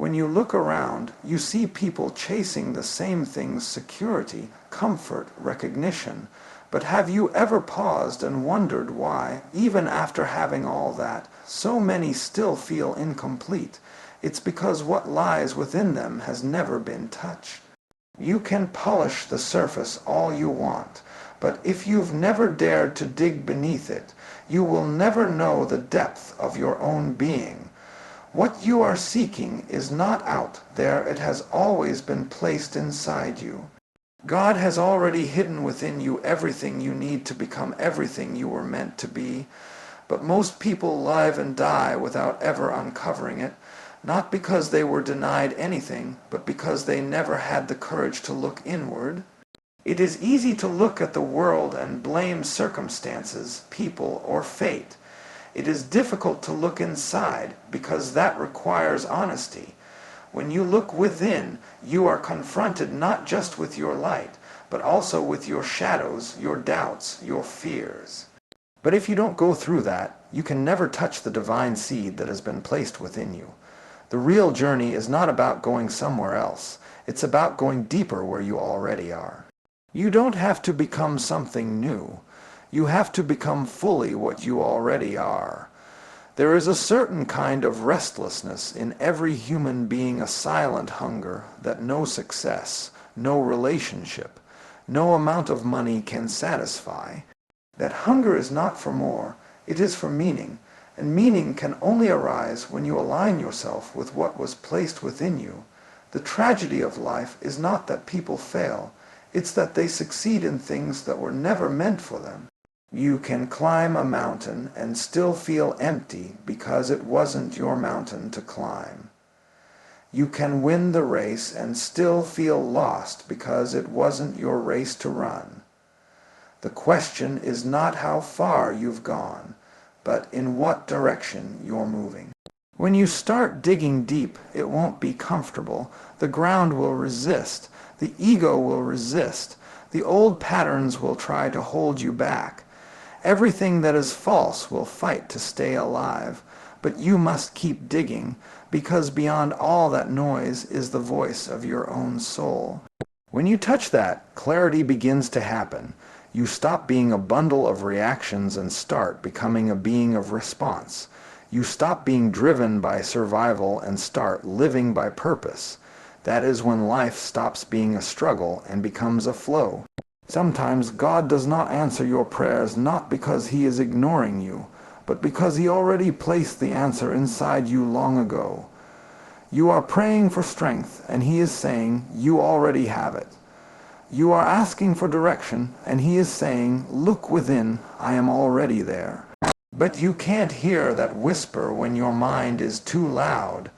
When you look around, you see people chasing the same things: security, comfort, recognition. But have you ever paused and wondered why, even after having all that, so many still feel incomplete? It's because what lies within them has never been touched. You can polish the surface all you want, but if you've never dared to dig beneath it, you will never know the depth of your own being. What you are seeking is not out there, it has always been placed inside you. God has already hidden within you everything you need to become everything you were meant to be, but most people live and die without ever uncovering it, not because they were denied anything, but because they never had the courage to look inward. It is easy to look at the world and blame circumstances, people, or fate. It is difficult to look inside, because that requires honesty. When you look within, you are confronted not just with your light, but also with your shadows, your doubts, your fears. But if you don't go through that, you can never touch the divine seed that has been placed within you. The real journey is not about going somewhere else. It's about going deeper where you already are. You don't have to become something new. You have to become fully what you already are. There is a certain kind of restlessness in every human being, a silent hunger that no success, no relationship, no amount of money can satisfy. That hunger is not for more, it is for meaning, and meaning can only arise when you align yourself with what was placed within you. The tragedy of life is not that people fail, it's that they succeed in things that were never meant for them. You can climb a mountain and still feel empty because it wasn't your mountain to climb. You can win the race and still feel lost because it wasn't your race to run. The question is not how far you've gone, but in what direction you're moving. When you start digging deep, it won't be comfortable. The ground will resist. The ego will resist. The old patterns will try to hold you back. Everything that is false will fight to stay alive, but you must keep digging, because beyond all that noise is the voice of your own soul. When you touch that, clarity begins to happen. You stop being a bundle of reactions and start becoming a being of response. You stop being driven by survival and start living by purpose. That is when life stops being a struggle and becomes a flow. Sometimes God does not answer your prayers not because He is ignoring you, but because He already placed the answer inside you long ago. You are praying for strength, and He is saying, you already have it. You are asking for direction, and He is saying, look within, I am already there. But you can't hear that whisper when your mind is too loud.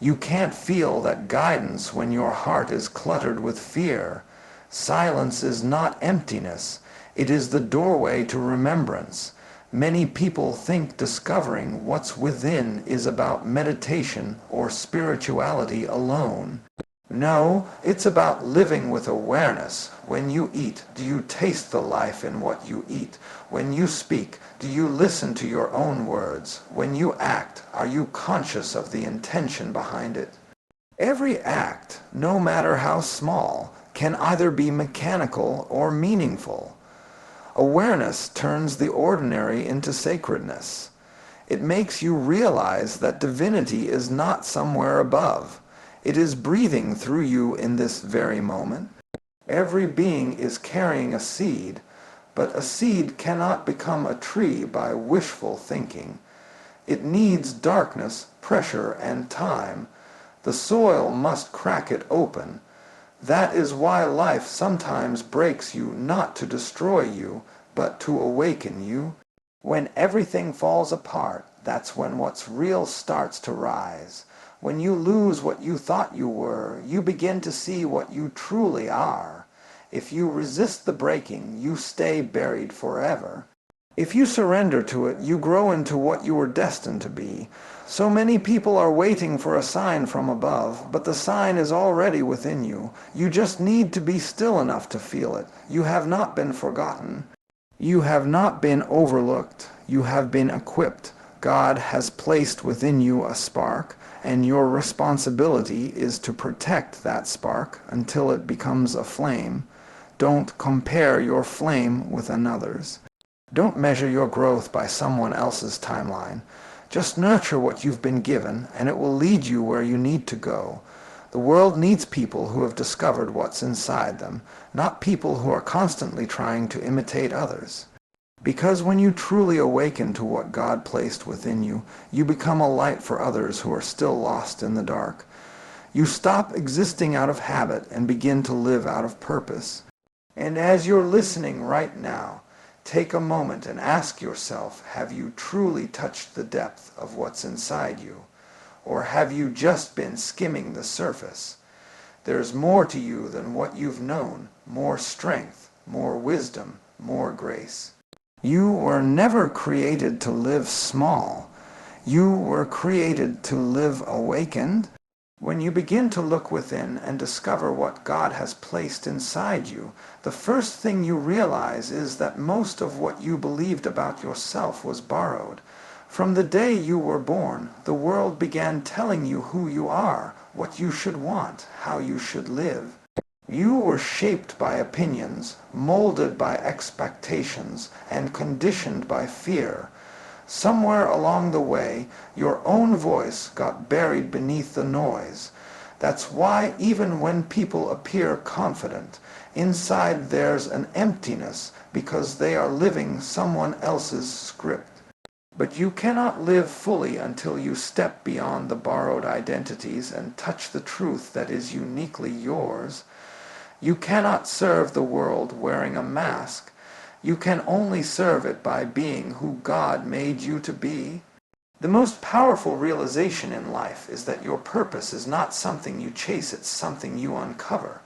You can't feel that guidance when your heart is cluttered with fear. Silence is not emptiness. It is the doorway to remembrance. Many people think discovering what's within is about meditation or spirituality alone. No, it's about living with awareness. When you eat, do you taste the life in what you eat? When you speak, do you listen to your own words? When you act, are you conscious of the intention behind it? Every act, no matter how small, can either be mechanical or meaningful. Awareness turns the ordinary into sacredness. It makes you realize that divinity is not somewhere above. It is breathing through you in this very moment. Every being is carrying a seed, but a seed cannot become a tree by wishful thinking. It needs darkness, pressure, and time. The soil must crack it open. That is why life sometimes breaks you not to destroy you, but to awaken you. When everything falls apart, that's when what's real starts to rise. When you lose what you thought you were, you begin to see what you truly are. If you resist the breaking, you stay buried forever. If you surrender to it, you grow into what you were destined to be. So many people are waiting for a sign from above, but the sign is already within you. You just need to be still enough to feel it. You have not been forgotten. You have not been overlooked. You have been equipped. God has placed within you a spark, and your responsibility is to protect that spark until it becomes a flame. Don't compare your flame with another's. Don't measure your growth by someone else's timeline. Just nurture what you've been given, and it will lead you where you need to go. The world needs people who have discovered what's inside them, not people who are constantly trying to imitate others. Because when you truly awaken to what God placed within you, you become a light for others who are still lost in the dark. You stop existing out of habit and begin to live out of purpose. And as you're listening right now, take a moment and ask yourself, have you truly touched the depth of what's inside you? Or have you just been skimming the surface? There's more to you than what you've known, more strength, more wisdom, more grace. You were never created to live small. You were created to live awakened. When you begin to look within and discover what God has placed inside you, the first thing you realize is that most of what you believed about yourself was borrowed. From the day you were born, the world began telling you who you are, what you should want, how you should live. You were shaped by opinions, molded by expectations, and conditioned by fear. Somewhere along the way, your own voice got buried beneath the noise. That's why even when people appear confident, inside there's an emptiness because they are living someone else's script. But you cannot live fully until you step beyond the borrowed identities and touch the truth that is uniquely yours. You cannot serve the world wearing a mask. You can only serve it by being who God made you to be. The most powerful realization in life is that your purpose is not something you chase, it's something you uncover.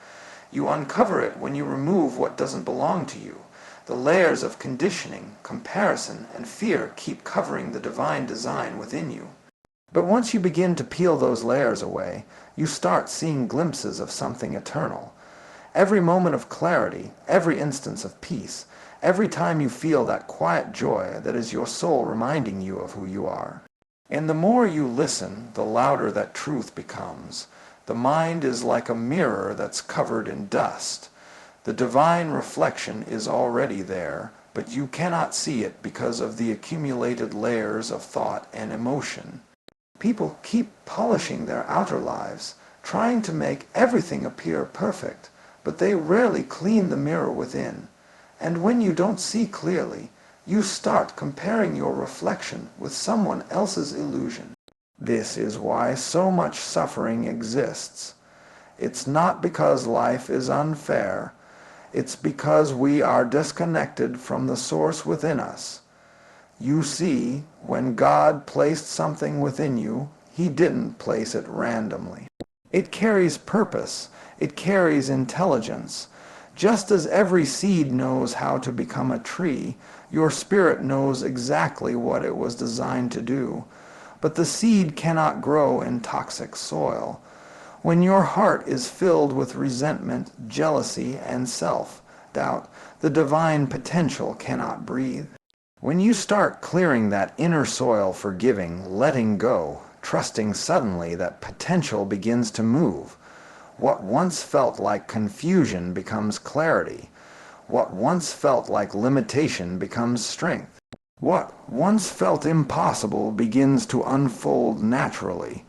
You uncover it when you remove what doesn't belong to you. The layers of conditioning, comparison, and fear keep covering the divine design within you. But once you begin to peel those layers away, you start seeing glimpses of something eternal. Every moment of clarity, every instance of peace, every time you feel that quiet joy that is your soul reminding you of who you are. And the more you listen, the louder that truth becomes. The mind is like a mirror that's covered in dust. The divine reflection is already there, but you cannot see it because of the accumulated layers of thought and emotion. People keep polishing their outer lives, trying to make everything appear perfect, but they rarely clean the mirror within. And when you don't see clearly, you start comparing your reflection with someone else's illusion. This is why so much suffering exists. It's not because life is unfair. It's because we are disconnected from the source within us. You see, when God placed something within you, He didn't place it randomly. It carries purpose. It carries intelligence. Just as every seed knows how to become a tree, your spirit knows exactly what it was designed to do. But the seed cannot grow in toxic soil. When your heart is filled with resentment, jealousy, and self-doubt, the divine potential cannot breathe. When you start clearing that inner soil for giving, letting go, trusting suddenly that potential begins to move. What once felt like confusion becomes clarity. What once felt like limitation becomes strength. What once felt impossible begins to unfold naturally.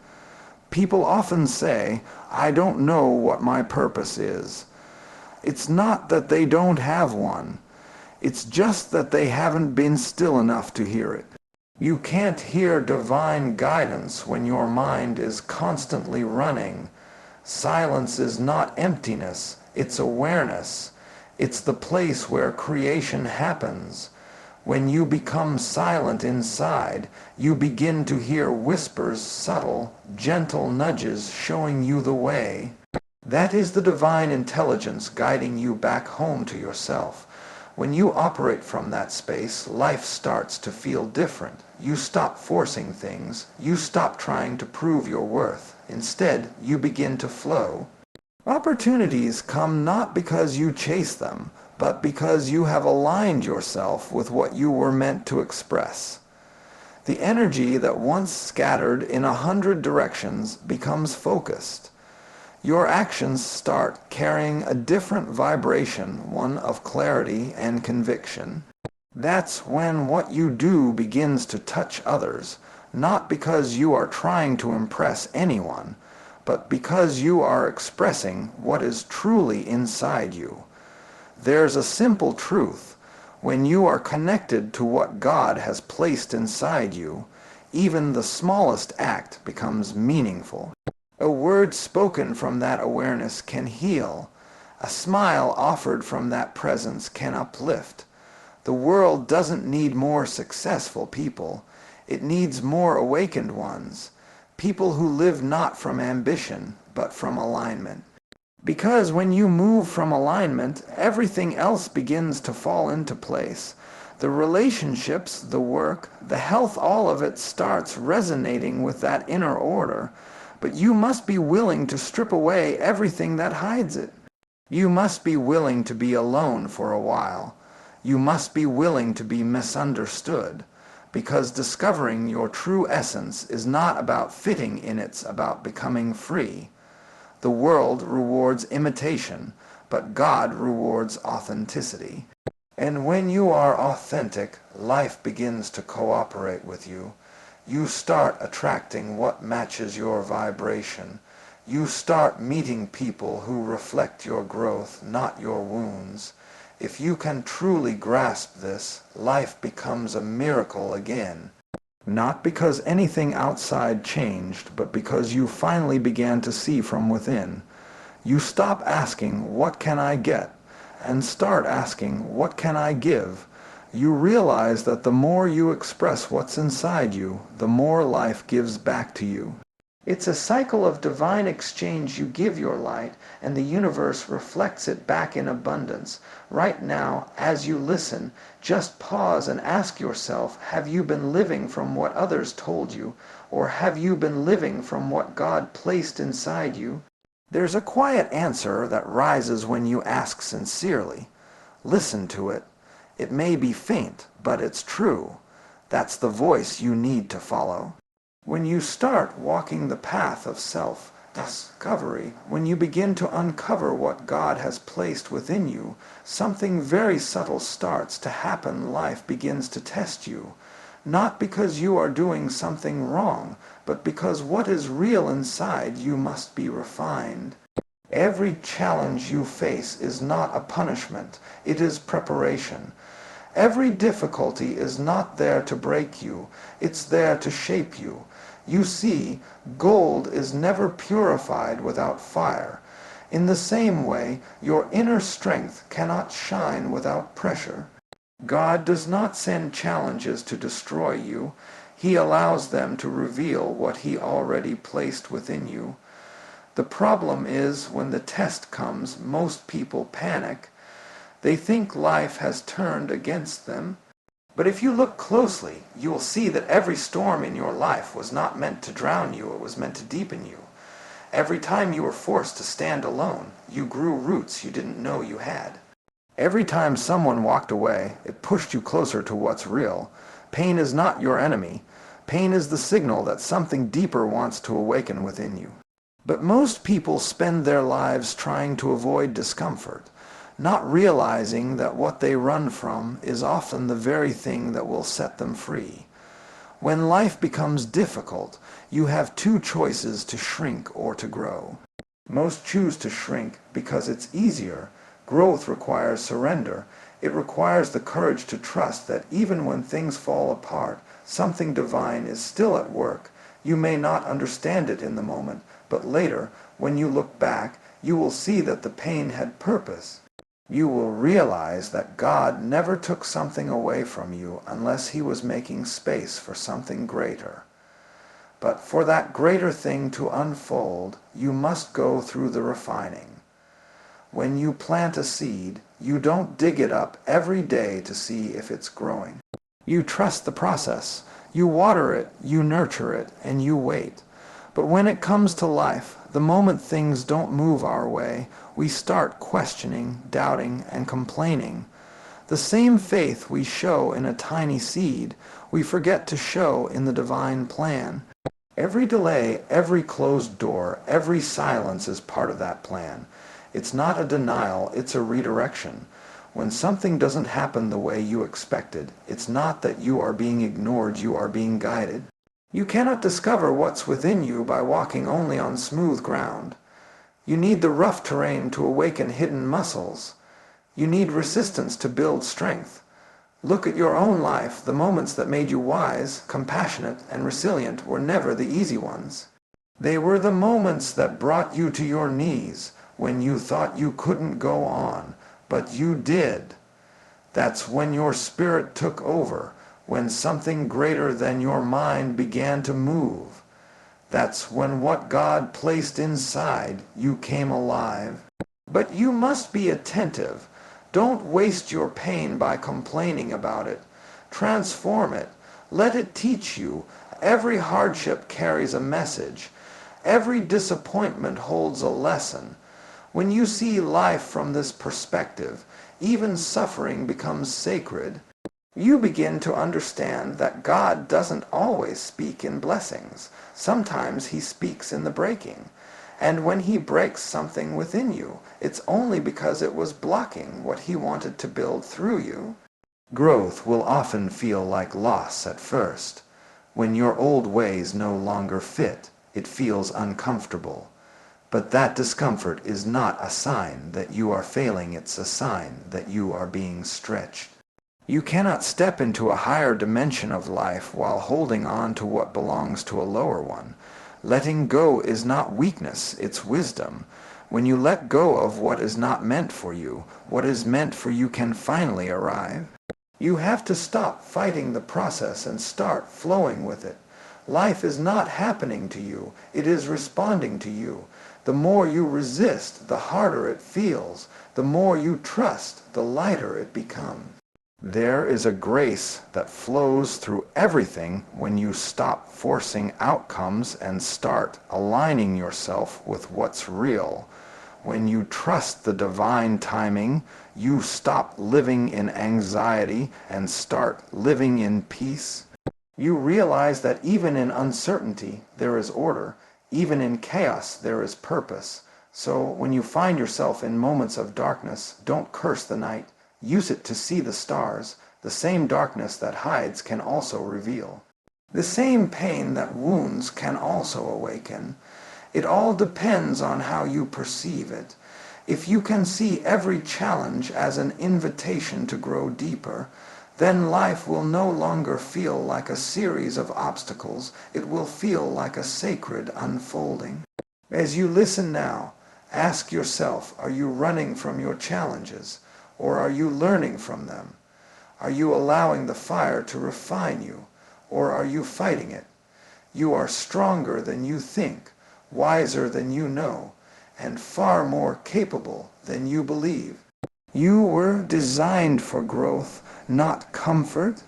People often say, "I don't know what my purpose is." It's not that they don't have one. It's just that they haven't been still enough to hear it. You can't hear divine guidance when your mind is constantly running. Silence is not emptiness, it's awareness. It's the place where creation happens. When you become silent inside, you begin to hear whispers, subtle, gentle nudges showing you the way. That is the divine intelligence guiding you back home to yourself. When you operate from that space, life starts to feel different. You stop forcing things. You stop trying to prove your worth. Instead, you begin to flow. Opportunities come not because you chase them, but because you have aligned yourself with what you were meant to express. The energy that once scattered in 100 directions becomes focused. Your actions start carrying a different vibration, one of clarity and conviction. That's when what you do begins to touch others, not because you are trying to impress anyone, but because you are expressing what is truly inside you. There's a simple truth. When you are connected to what God has placed inside you, even the smallest act becomes meaningful. A word spoken from that awareness can heal. A smile offered from that presence can uplift. The world doesn't need more successful people. It needs more awakened ones. People who live not from ambition, but from alignment. Because when you move from alignment, everything else begins to fall into place. The relationships, the work, the health, all of it starts resonating with that inner order. But you must be willing to strip away everything that hides it. You must be willing to be alone for a while. You must be willing to be misunderstood. Because discovering your true essence is not about fitting in, it's about becoming free. The world rewards imitation, but God rewards authenticity. And when you are authentic, life begins to cooperate with you. You start attracting what matches your vibration. You start meeting people who reflect your growth, not your wounds. If you can truly grasp this, life becomes a miracle again. Not because anything outside changed, but because you finally began to see from within. You stop asking, "What can I get?" and start asking, "What can I give?" You realize that the more you express what's inside you, the more life gives back to you. It's a cycle of divine exchange. You give your light, and the universe reflects it back in abundance. Right now, as you listen, just pause and ask yourself, have you been living from what others told you, or have you been living from what God placed inside you? There's a quiet answer that rises when you ask sincerely. Listen to it. It may be faint, but it's true. That's the voice you need to follow. When you start walking the path of self-discovery, when you begin to uncover what God has placed within you, something very subtle starts to happen. Life begins to test you. Not because you are doing something wrong, but because what is real inside you must be refined. Every challenge you face is not a punishment, it is preparation. Every difficulty is not there to break you, it's there to shape you. You see, gold is never purified without fire. In the same way, your inner strength cannot shine without pressure. God does not send challenges to destroy you. He allows them to reveal what He already placed within you. The problem is, when the test comes, most people panic. They think life has turned against them. But if you look closely, you will see that every storm in your life was not meant to drown you, it was meant to deepen you. Every time you were forced to stand alone, you grew roots you didn't know you had. Every time someone walked away, it pushed you closer to what's real. Pain is not your enemy. Pain is the signal that something deeper wants to awaken within you. But most people spend their lives trying to avoid discomfort, not realizing that what they run from is often the very thing that will set them free. When life becomes difficult, you have two choices: to shrink or to grow. Most choose to shrink because it's easier. Growth requires surrender. It requires the courage to trust that even when things fall apart, something divine is still at work. You may not understand it in the moment, but later, when you look back, you will see that the pain had purpose. You will realize that God never took something away from you unless He was making space for something greater. But for that greater thing to unfold, you must go through the refining. When you plant a seed, you don't dig it up every day to see if it's growing. You trust the process. You water it, you nurture it, and you wait. But when it comes to life, the moment things don't move our way, we start questioning, doubting, and complaining. The same faith we show in a tiny seed, we forget to show in the divine plan. Every delay, every closed door, every silence is part of that plan. It's not a denial, it's a redirection. When something doesn't happen the way you expected, it's not that you are being ignored, you are being guided. You cannot discover what's within you by walking only on smooth ground. You need the rough terrain to awaken hidden muscles. You need resistance to build strength. Look at your own life. The moments that made you wise, compassionate, and resilient were never the easy ones. They were the moments that brought you to your knees when you thought you couldn't go on, but you did. That's when your spirit took over, when something greater than your mind began to move. That's when what God placed inside you came alive. But you must be attentive. Don't waste your pain by complaining about it. Transform it. Let it teach you. Every hardship carries a message. Every disappointment holds a lesson. When you see life from this perspective, even suffering becomes sacred. You begin to understand that God doesn't always speak in blessings. Sometimes he speaks in the breaking. And when he breaks something within you, it's only because it was blocking what he wanted to build through you. Growth will often feel like loss at first. When your old ways no longer fit, it feels uncomfortable. But that discomfort is not a sign that you are failing, it's a sign that you are being stretched. You cannot step into a higher dimension of life while holding on to what belongs to a lower one. Letting go is not weakness, it's wisdom. When you let go of what is not meant for you, what is meant for you can finally arrive. You have to stop fighting the process and start flowing with it. Life is not happening to you, it is responding to you. The more you resist, the harder it feels. The more you trust, the lighter it becomes. There is a grace that flows through everything when you stop forcing outcomes and start aligning yourself with what's real. When you trust the divine timing, you stop living in anxiety and start living in peace. You realize that even in uncertainty there is order, even in chaos there is purpose. So when you find yourself in moments of darkness, don't curse the night. Use it to see the stars. The same darkness that hides can also reveal. The same pain that wounds can also awaken. It all depends on how you perceive it. If you can see every challenge as an invitation to grow deeper, then life will no longer feel like a series of obstacles. It will feel like a sacred unfolding. As you listen now, ask yourself, are you running from your challenges? Or are you learning from them? Are you allowing the fire to refine you? Or are you fighting it? You are stronger than you think, wiser than you know, and far more capable than you believe. You were designed for growth, not comfort.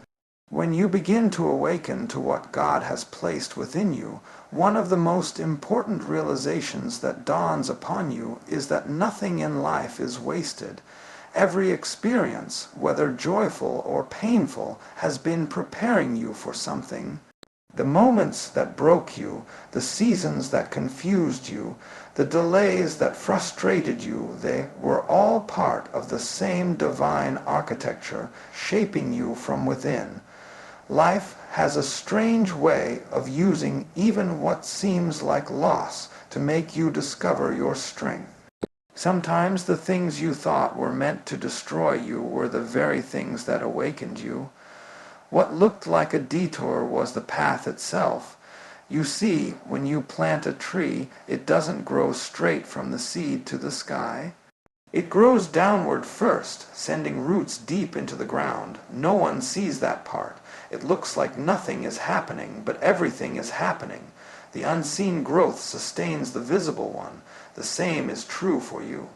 When you begin to awaken to what God has placed within you, one of the most important realizations that dawns upon you is that nothing in life is wasted. Every experience, whether joyful or painful, has been preparing you for something. The moments that broke you, the seasons that confused you, the delays that frustrated you, they were all part of the same divine architecture, shaping you from within. Life has a strange way of using even what seems like loss to make you discover your strength. Sometimes the things you thought were meant to destroy you were the very things that awakened you. What looked like a detour was the path itself. You see, when you plant a tree, it doesn't grow straight from the seed to the sky. It grows downward first, sending roots deep into the ground. No one sees that part. It looks like nothing is happening, but everything is happening. The unseen growth sustains the visible one. The same is true for you.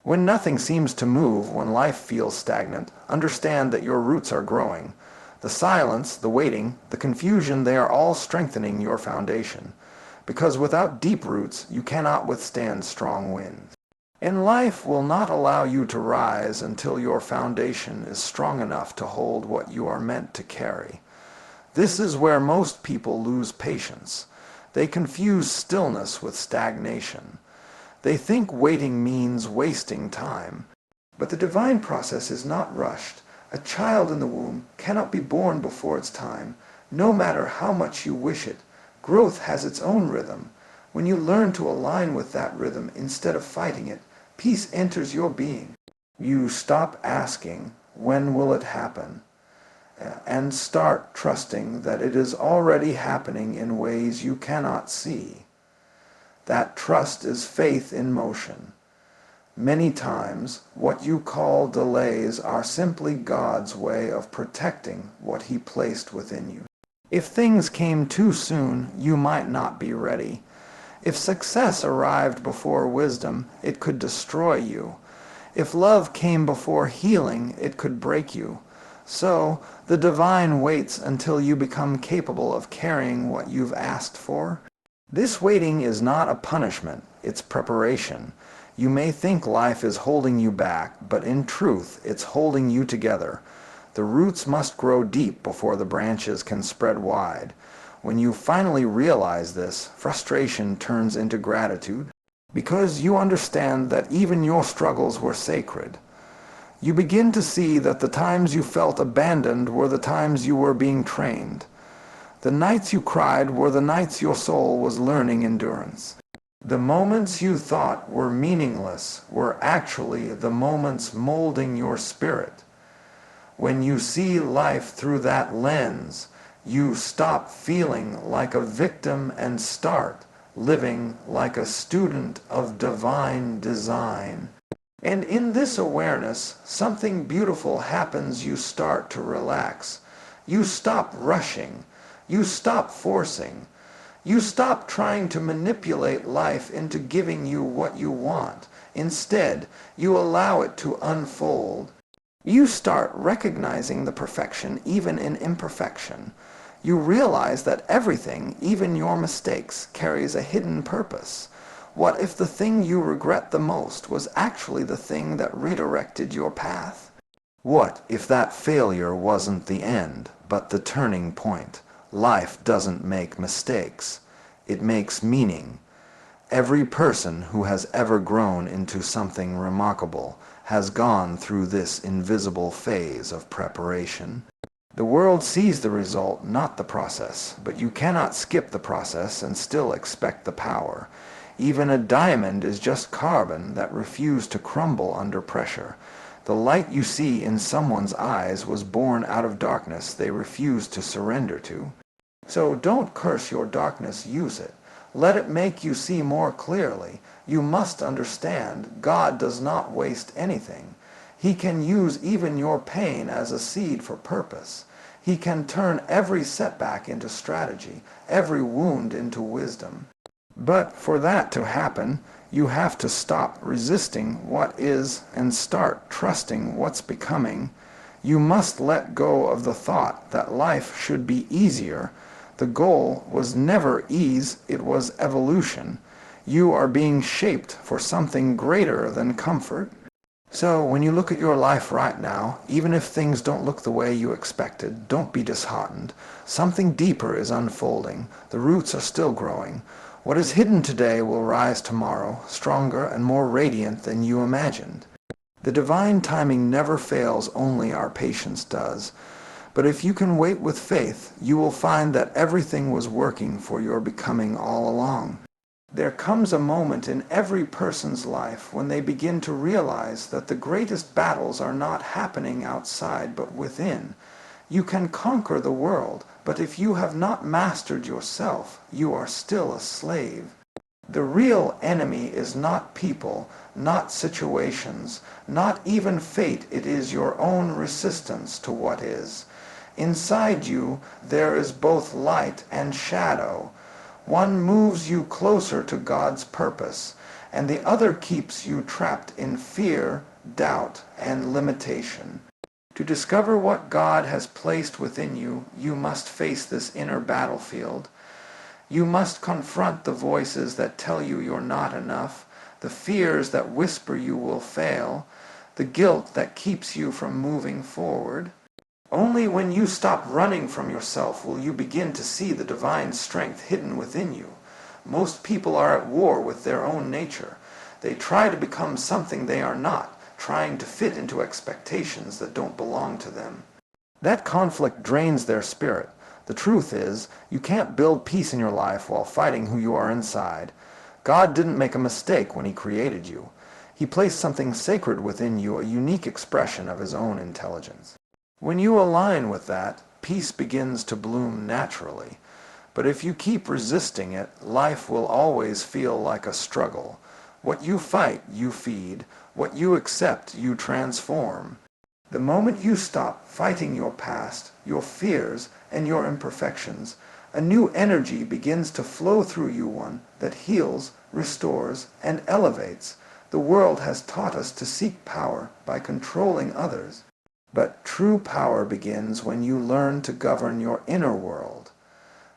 When nothing seems to move, when life feels stagnant, understand that your roots are growing. The silence, the waiting, the confusion, they are all strengthening your foundation. Because without deep roots, you cannot withstand strong winds. And life will not allow you to rise until your foundation is strong enough to hold what you are meant to carry. This is where most people lose patience. They confuse stillness with stagnation. They think waiting means wasting time. But the divine process is not rushed. A child in the womb cannot be born before its time, no matter how much you wish it. Growth has its own rhythm. When you learn to align with that rhythm instead of fighting it, peace enters your being. You stop asking, when will it happen? And start trusting that it is already happening in ways you cannot see. That trust is faith in motion. Many times, what you call delays are simply God's way of protecting what He placed within you. If things came too soon, you might not be ready. If success arrived before wisdom, it could destroy you. If love came before healing, it could break you. So, the divine waits until you become capable of carrying what you've asked for. This waiting is not a punishment, it's preparation. You may think life is holding you back, but in truth, it's holding you together. The roots must grow deep before the branches can spread wide. When you finally realize this, frustration turns into gratitude, because you understand that even your struggles were sacred. You begin to see that the times you felt abandoned were the times you were being trained. The nights you cried were the nights your soul was learning endurance. The moments you thought were meaningless were actually the moments molding your spirit. When you see life through that lens, you stop feeling like a victim and start living like a student of divine design. And in this awareness, something beautiful happens. You start to relax. You stop rushing. You stop forcing. You stop trying to manipulate life into giving you what you want. Instead, you allow it to unfold. You start recognizing the perfection even in imperfection. You realize that everything, even your mistakes, carries a hidden purpose. What if the thing you regret the most was actually the thing that redirected your path? What if that failure wasn't the end, but the turning point? Life doesn't make mistakes. It makes meaning. Every person who has ever grown into something remarkable has gone through this invisible phase of preparation. The world sees the result, not the process, but you cannot skip the process and still expect the power. Even a diamond is just carbon that refused to crumble under pressure. The light you see in someone's eyes was born out of darkness they refused to surrender to. So don't curse your darkness, use it. Let it make you see more clearly. You must understand, God does not waste anything. He can use even your pain as a seed for purpose. He can turn every setback into strategy, every wound into wisdom. But for that to happen, you have to stop resisting what is and start trusting what's becoming. You must let go of the thought that life should be easier. The goal was never ease, it was evolution. You are being shaped for something greater than comfort. So when you look at your life right now, even if things don't look the way you expected, don't be disheartened. Something deeper is unfolding. The roots are still growing. What is hidden today will rise tomorrow, stronger and more radiant than you imagined. The divine timing never fails, only our patience does. But if you can wait with faith, you will find that everything was working for your becoming all along. There comes a moment in every person's life when they begin to realize that the greatest battles are not happening outside but within. You can conquer the world, but if you have not mastered yourself, you are still a slave. The real enemy is not people, not situations, not even fate. It is your own resistance to what is. Inside you, there is both light and shadow. One moves you closer to God's purpose, and the other keeps you trapped in fear, doubt, and limitation. To discover what God has placed within you, you must face this inner battlefield. You must confront the voices that tell you you're not enough, the fears that whisper you will fail, the guilt that keeps you from moving forward. Only when you stop running from yourself will you begin to see the divine strength hidden within you. Most people are at war with their own nature. They try to become something they are not, trying to fit into expectations that don't belong to them. That conflict drains their spirit. The truth is, you can't build peace in your life while fighting who you are inside. God didn't make a mistake when He created you. He placed something sacred within you, a unique expression of His own intelligence. When you align with that, peace begins to bloom naturally. But if you keep resisting it, life will always feel like a struggle. What you fight, you feed. What you accept, you transform. The moment you stop fighting your past, your fears, and your imperfections, a new energy begins to flow through you, one that heals, restores, and elevates. The world has taught us to seek power by controlling others. But true power begins when you learn to govern your inner world.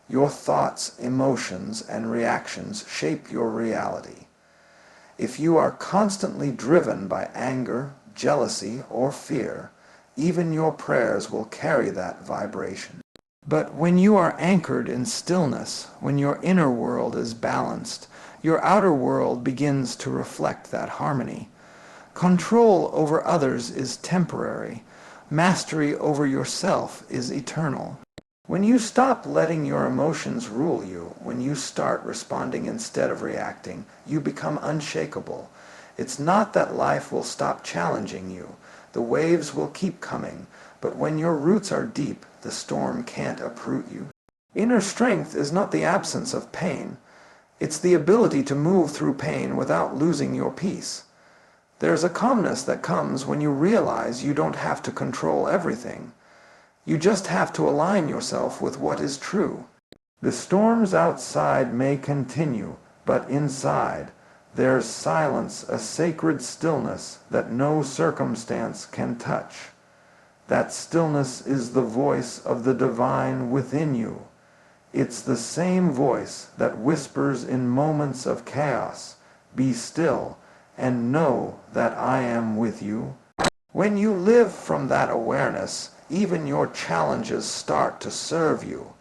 Your thoughts, emotions, and reactions shape your reality. If you are constantly driven by anger, jealousy, or fear, even your prayers will carry that vibration. But when you are anchored in stillness, when your inner world is balanced, your outer world begins to reflect that harmony. Control over others is temporary. Mastery over yourself is eternal. When you stop letting your emotions rule you, when you start responding instead of reacting, you become unshakable. It's not that life will stop challenging you. The waves will keep coming, but when your roots are deep, the storm can't uproot you. Inner strength is not the absence of pain. It's the ability to move through pain without losing your peace. There's a calmness that comes when you realize you don't have to control everything. You just have to align yourself with what is true. The storms outside may continue, but inside, there's silence, a sacred stillness that no circumstance can touch. That stillness is the voice of the divine within you. It's the same voice that whispers in moments of chaos, "Be still, and know that I am with you." When you live from that awareness, even your challenges start to serve you.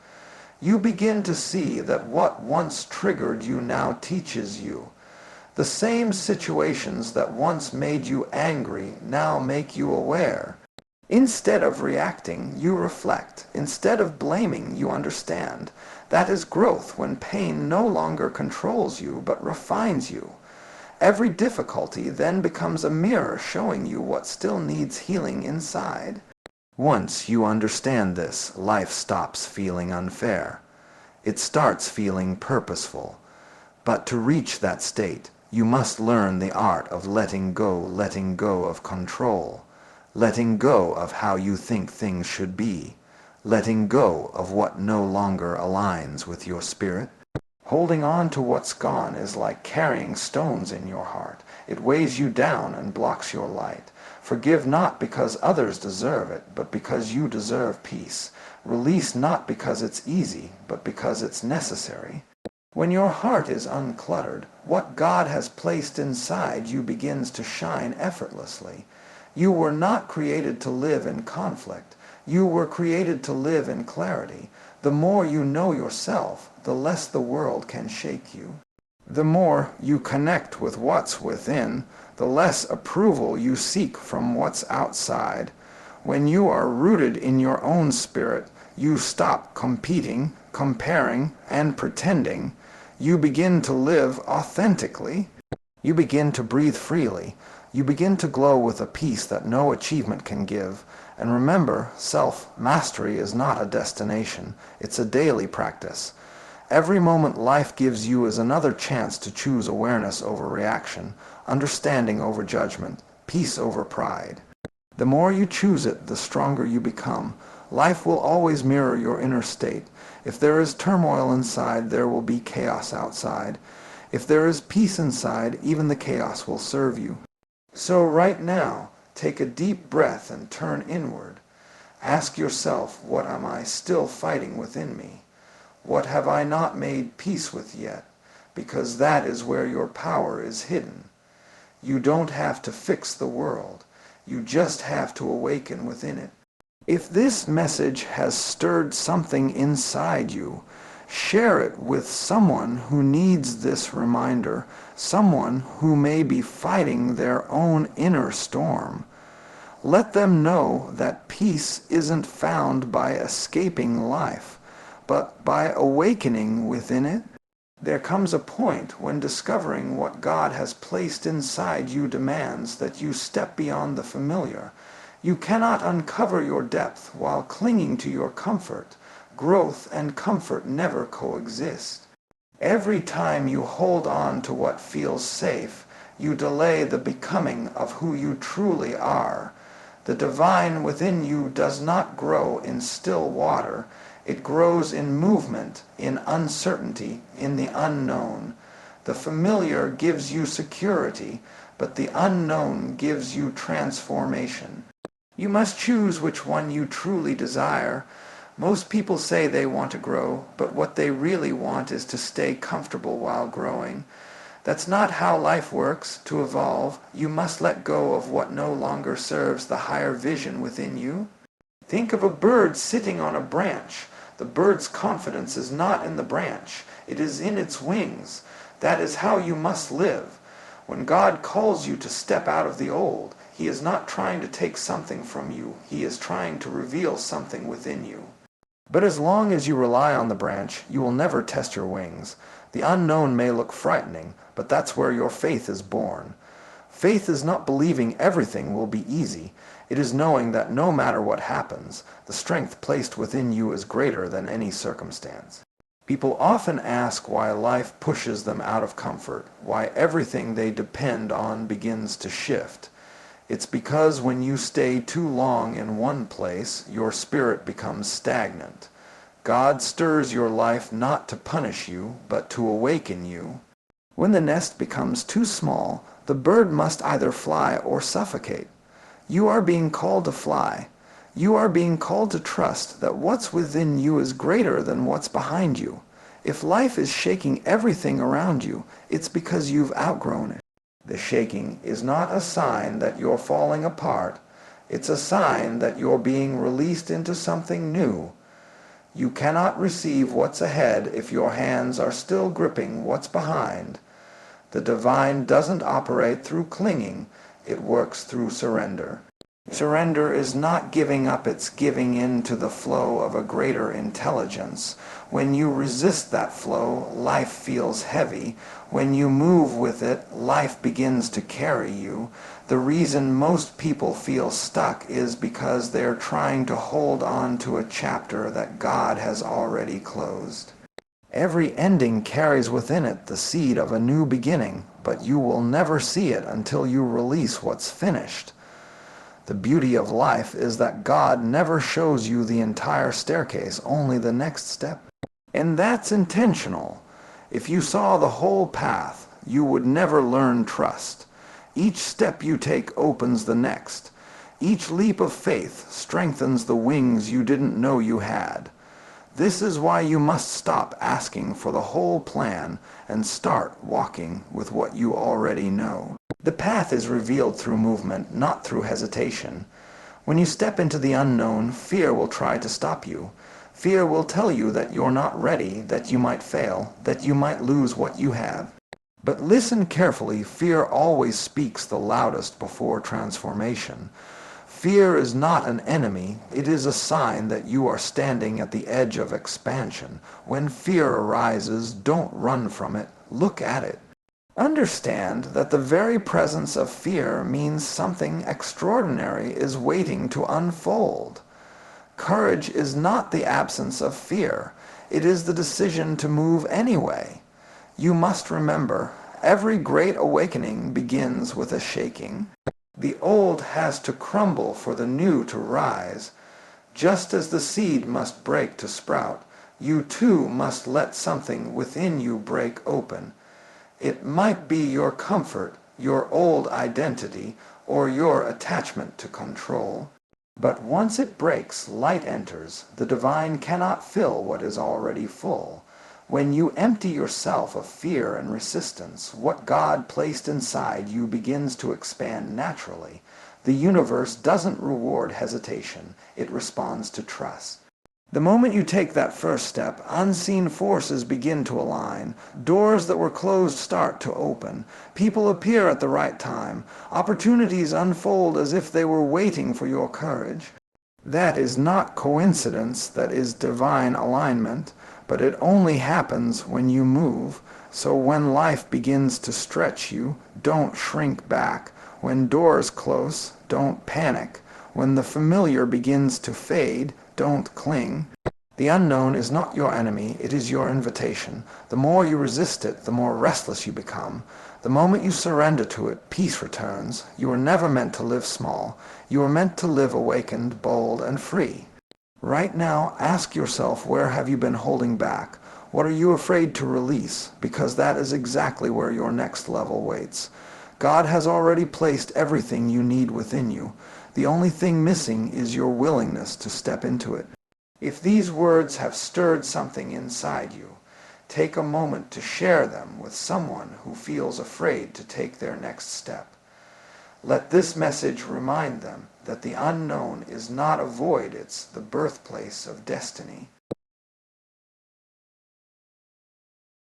You begin to see that what once triggered you now teaches you. The same situations that once made you angry now make you aware. Instead of reacting, you reflect. Instead of blaming, you understand. That is growth when pain no longer controls you but refines you. Every difficulty then becomes a mirror showing you what still needs healing inside. Once you understand this, life stops feeling unfair. It starts feeling purposeful. But to reach that state, you must learn the art of letting go of control, letting go of how you think things should be, letting go of what no longer aligns with your spirit. Holding on to what's gone is like carrying stones in your heart. It weighs you down and blocks your light. Forgive not because others deserve it, but because you deserve peace. Release not because it's easy, but because it's necessary. When your heart is uncluttered, what God has placed inside you begins to shine effortlessly. You were not created to live in conflict. You were created to live in clarity. The more you know yourself, the less the world can shake you. The more you connect with what's within, the less approval you seek from what's outside. When you are rooted in your own spirit, you stop competing, comparing, and pretending. You begin to live authentically. You begin to breathe freely. You begin to glow with a peace that no achievement can give. And remember, self-mastery is not a destination. It's a daily practice. Every moment life gives you is another chance to choose awareness over reaction, understanding over judgment, peace over pride. The more you choose it, the stronger you become. Life will always mirror your inner state. If there is turmoil inside, there will be chaos outside. If there is peace inside, even the chaos will serve you. So right now, take a deep breath and turn inward. Ask yourself, what am I still fighting within me? What have I not made peace with yet? Because that is where your power is hidden. You don't have to fix the world. You just have to awaken within it. If this message has stirred something inside you, share it with someone who needs this reminder, someone who may be fighting their own inner storm. Let them know that peace isn't found by escaping life, but by awakening within it. There comes a point when discovering what God has placed inside you demands that you step beyond the familiar. You cannot uncover your depth while clinging to your comfort. Growth and comfort never coexist. Every time you hold on to what feels safe, you delay the becoming of who you truly are. The divine within you does not grow in still water. It grows in movement, in uncertainty, in the unknown. The familiar gives you security, but the unknown gives you transformation. You must choose which one you truly desire. Most people say they want to grow, but what they really want is to stay comfortable while growing. That's not how life works. To evolve, you must let go of what no longer serves the higher vision within you. Think of a bird sitting on a branch. The bird's confidence is not in the branch. It is in its wings. That is how you must live. When God calls you to step out of the old, He is not trying to take something from you. He is trying to reveal something within you. But as long as you rely on the branch, you will never test your wings. The unknown may look frightening, but that's where your faith is born. Faith is not believing everything will be easy. It is knowing that no matter what happens, the strength placed within you is greater than any circumstance. People often ask why life pushes them out of comfort, why everything they depend on begins to shift. It's because when you stay too long in one place, your spirit becomes stagnant. God stirs your life not to punish you, but to awaken you. When the nest becomes too small, the bird must either fly or suffocate. You are being called to fly. You are being called to trust that what's within you is greater than what's behind you. If life is shaking everything around you, it's because you've outgrown it. The shaking is not a sign that you're falling apart. It's a sign that you're being released into something new. You cannot receive what's ahead if your hands are still gripping what's behind. The divine doesn't operate through clinging. It works through surrender. Surrender is not giving up, it's giving in to the flow of a greater intelligence. When you resist that flow, life feels heavy. When you move with it, life begins to carry you. The reason most people feel stuck is because they're trying to hold on to a chapter that God has already closed. Every ending carries within it the seed of a new beginning, but you will never see it until you release what's finished. The beauty of life is that God never shows you the entire staircase, only the next step. And that's intentional. If you saw the whole path, you would never learn trust. Each step you take opens the next. Each leap of faith strengthens the wings you didn't know you had. This is why you must stop asking for the whole plan and start walking with what you already know. The path is revealed through movement, not through hesitation. When you step into the unknown, fear will try to stop you. Fear will tell you that you're not ready, that you might fail, that you might lose what you have. But listen carefully, fear always speaks the loudest before transformation. Fear is not an enemy, it is a sign that you are standing at the edge of expansion. When fear arises, don't run from it, look at it. Understand that the very presence of fear means something extraordinary is waiting to unfold. Courage is not the absence of fear, it is the decision to move anyway. You must remember, every great awakening begins with a shaking. The old has to crumble for the new to rise. Just as the seed must break to sprout, you too must let something within you break open. It might be your comfort, your old identity, or your attachment to control. But once it breaks, light enters. The divine cannot fill what is already full. When you empty yourself of fear and resistance, what God placed inside you begins to expand naturally. The universe doesn't reward hesitation, it responds to trust. The moment you take that first step, unseen forces begin to align. Doors that were closed start to open. People appear at the right time. Opportunities unfold as if they were waiting for your courage. That is not coincidence, that is divine alignment, but it only happens when you move. So when life begins to stretch you, don't shrink back. When doors close, don't panic. When the familiar begins to fade, don't cling. The unknown is not your enemy, it is your invitation. The more you resist it, the more restless you become. The moment you surrender to it, peace returns. You were never meant to live small. You were meant to live awakened, bold, and free. Right now, ask yourself, where have you been holding back? What are you afraid to release? Because that is exactly where your next level waits. God has already placed everything you need within you. The only thing missing is your willingness to step into it. If these words have stirred something inside you, take a moment to share them with someone who feels afraid to take their next step. Let this message remind them that the unknown is not a void, it's the birthplace of destiny.